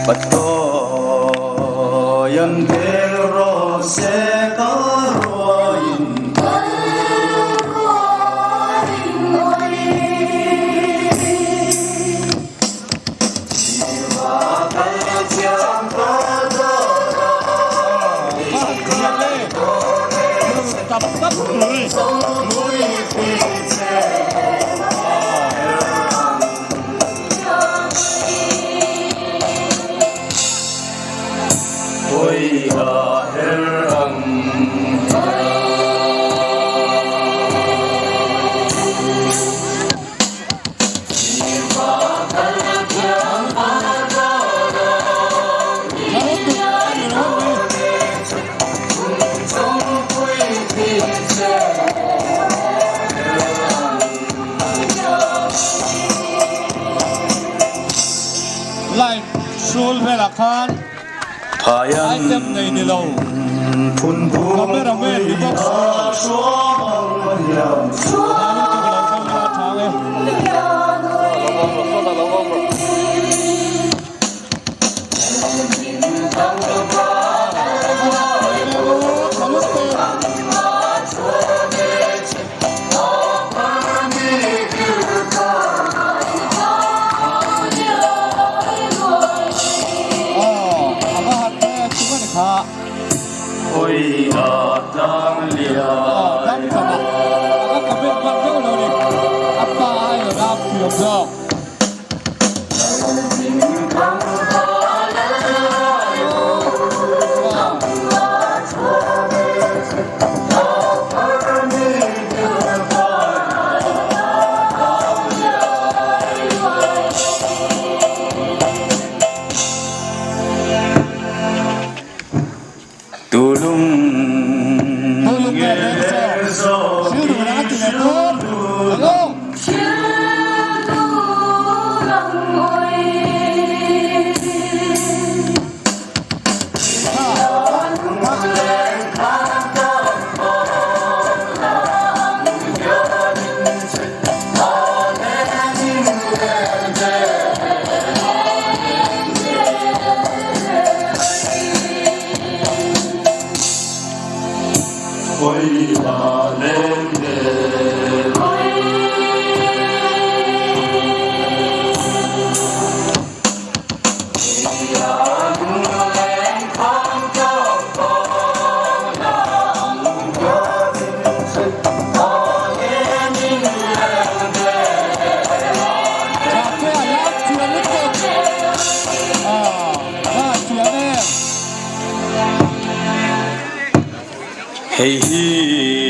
Bato yan pero se karoin Ôi à her ang Lại sul về là khan Hayan item này đi lâu phun phun camera men đi box Ôi à đang lia đang cả mặt các cái bên mặt cái nào đi apa ai là làm phiền sao tulung Ôi bà lên đền Hey